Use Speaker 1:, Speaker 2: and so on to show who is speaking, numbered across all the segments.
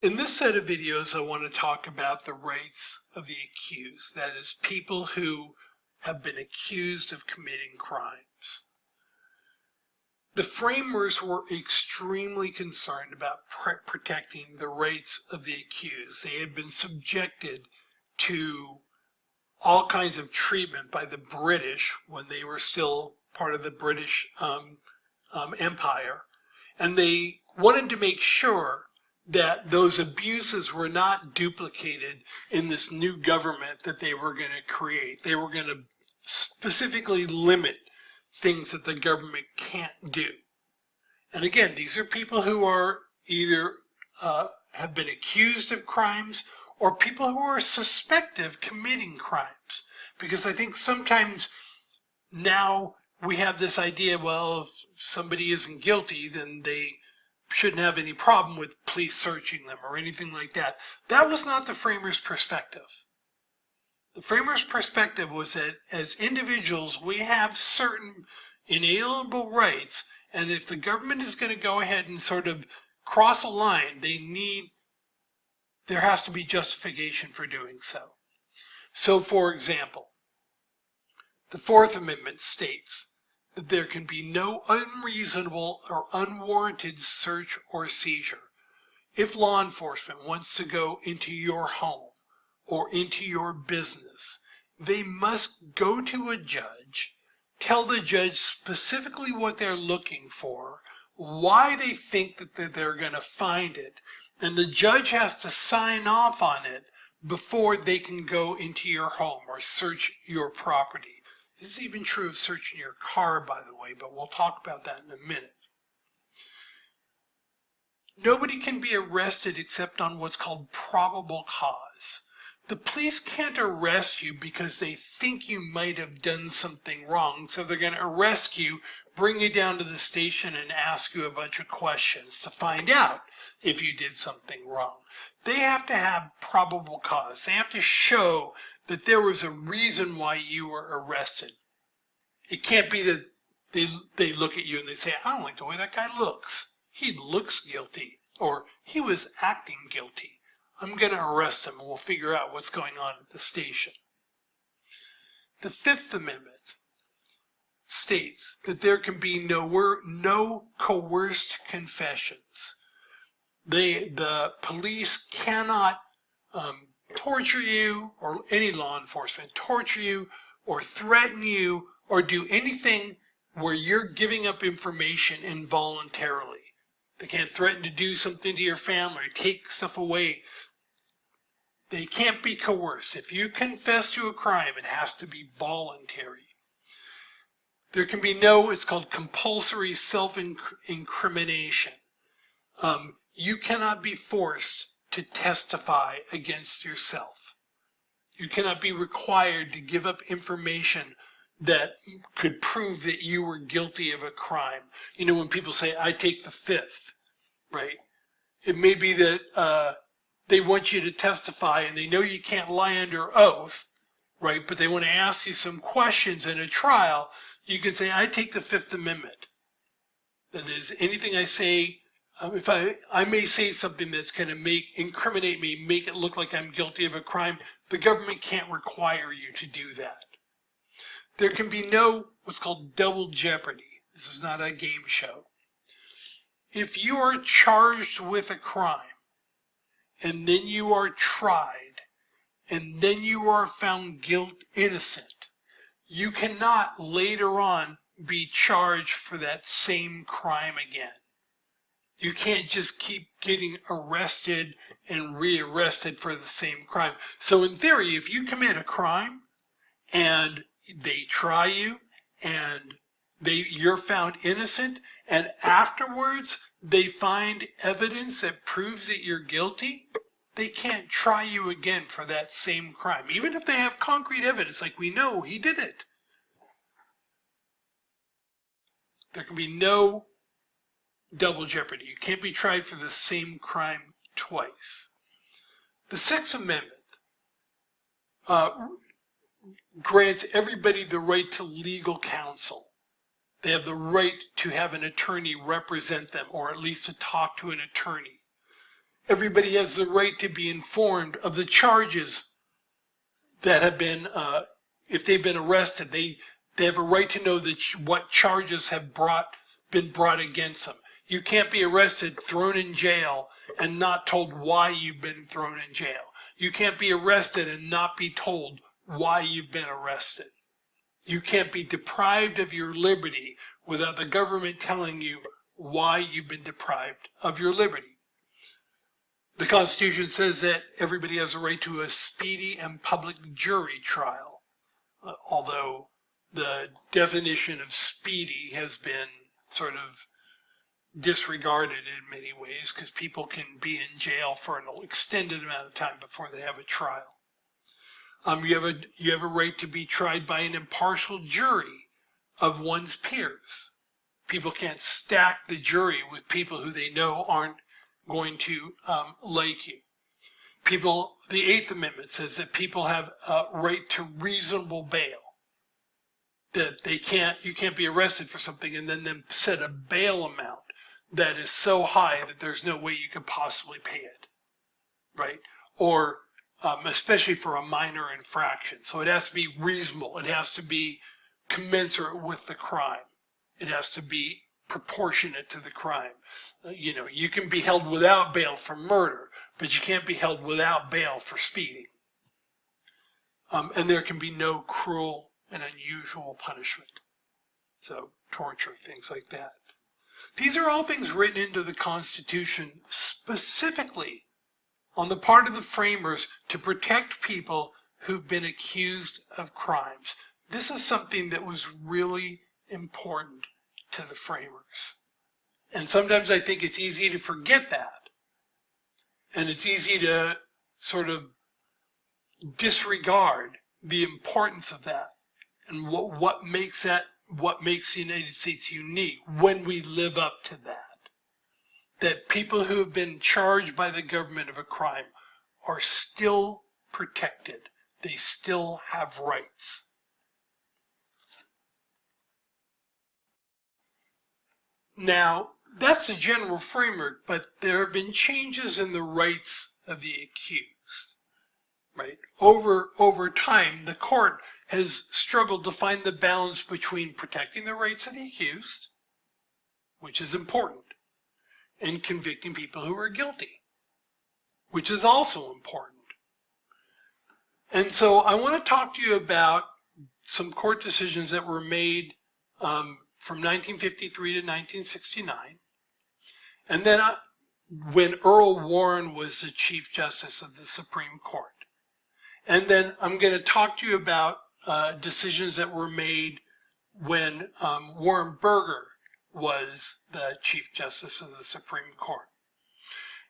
Speaker 1: In this set of videos, I want to talk about the rights of the accused, that is, people who have been accused of committing crimes. The framers were extremely concerned about protecting the rights of the accused. They had been subjected to all kinds of treatment by the British when they were still part of the British Empire, and they wanted to make sure that those abuses were not duplicated in this new government that they were going to create. They were going to specifically limit things that the government can't do. And again, these are people who are either have been accused of crimes or people who are suspected of committing crimes. Because I think sometimes now we have this idea, well, if somebody isn't guilty, then they shouldn't have any problem with police searching them or anything like that. That was not the framers' perspective. The framers' perspective was that as individuals, we have certain inalienable rights, and if the government is going to go ahead and sort of cross a line, there has to be justification for doing so. So, for example, the Fourth Amendment states that there can be no unreasonable or unwarranted search or seizure. If law enforcement wants to go into your home or into your business, they must go to a judge, tell the judge specifically what they're looking for, why they think that they're going to find it, and the judge has to sign off on it before they can go into your home or search your property. This is even true of searching your car, by the way, but we'll talk about that in a minute. Nobody can be arrested except on what's called probable cause. The police can't arrest you because they think you might have done something wrong, so they're going to arrest you, bring you down to the station, and ask you a bunch of questions to find out if you did something wrong. They have to have probable cause. They have to show that there was a reason why you were arrested. It can't be that they look at you and they say, I don't like the way that guy looks. He looks guilty, or he was acting guilty. I'm going to arrest him and we'll figure out what's going on at the station. The Fifth Amendment states that there can be no coerced confessions. The police cannot torture you, or any law enforcement torture you or threaten you or do anything where you're giving up information involuntarily. They can't threaten to do something to your family, take stuff away. They can't be coerced. If you confess to a crime, it has to be voluntary. There can be it's called compulsory self-incrimination. You cannot be forced to testify against yourself. You cannot be required to give up information that could prove that you were guilty of a crime. You know, when people say, I take the fifth, right? It may be that they want you to testify and they know you can't lie under oath, right? But they want to ask you some questions in a trial. You can say, I take the Fifth Amendment. That is, anything I say, if I may say something that's going to incriminate me, make it look like I'm guilty of a crime, the government can't require you to do that. There can be what's called double jeopardy. This is not a game show. If you are charged with a crime, and then you are tried, and then you are found innocent, you cannot later on be charged for that same crime again. You can't just keep getting arrested and rearrested for the same crime. So in theory, if you commit a crime and they try you and you're found innocent, and afterwards they find evidence that proves that you're guilty, they can't try you again for that same crime, even if they have concrete evidence, like we know he did it. There can be no double jeopardy. You can't be tried for the same crime twice. The Sixth Amendment grants everybody the right to legal counsel. They have the right to have an attorney represent them, or at least to talk to an attorney. Everybody has the right to be informed of the charges that have been, if they've been arrested, they have a right to know what charges have been brought against them. You can't be arrested, thrown in jail, and not told why you've been thrown in jail. You can't be arrested and not be told why you've been arrested. You can't be deprived of your liberty without the government telling you why you've been deprived of your liberty. The Constitution says that everybody has a right to a speedy and public jury trial, although the definition of speedy has been sort of disregarded in many ways because people can be in jail for an extended amount of time before they have a trial. You have a right to be tried by an impartial jury of one's peers. People can't stack the jury with people who they know aren't going to like you. The Eighth Amendment says that people have a right to reasonable bail. That you can't be arrested for something and then set a bail amount that is so high that there's no way you could possibly pay it, right? Or especially for a minor infraction. So it has to be reasonable. It has to be commensurate with the crime. It has to be proportionate to the crime. You can be held without bail for murder, but you can't be held without bail for speeding. And there can be no cruel and unusual punishment. So torture, things like that. These are all things written into the Constitution specifically on the part of the framers to protect people who've been accused of crimes. This is something that was really important to the framers. And sometimes I think it's easy to forget that. And it's easy to sort of disregard the importance of that and what makes the United States unique when we live up to that. That people who have been charged by the government of a crime are still protected. They still have rights. Now, that's a general framework, but there have been changes in the rights of the accused. Right? Over time, the court has struggled to find the balance between protecting the rights of the accused, which is important, and convicting people who are guilty, which is also important. And so I want to talk to you about some court decisions that were made from 1953 to 1969. And then when Earl Warren was the Chief Justice of the Supreme Court. And then I'm going to talk to you about decisions that were made when Warren Burger was the Chief Justice of the Supreme Court.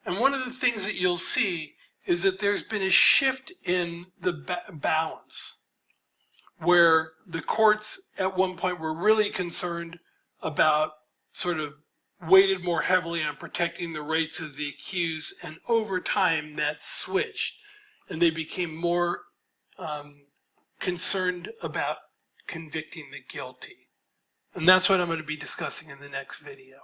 Speaker 1: And one of the things that you'll see is that there's been a shift in the balance, where the courts at one point were really concerned about sort of weighted more heavily on protecting the rights of the accused, and over time that switched, and they became more concerned about convicting the guilty. And that's what I'm going to be discussing in the next video.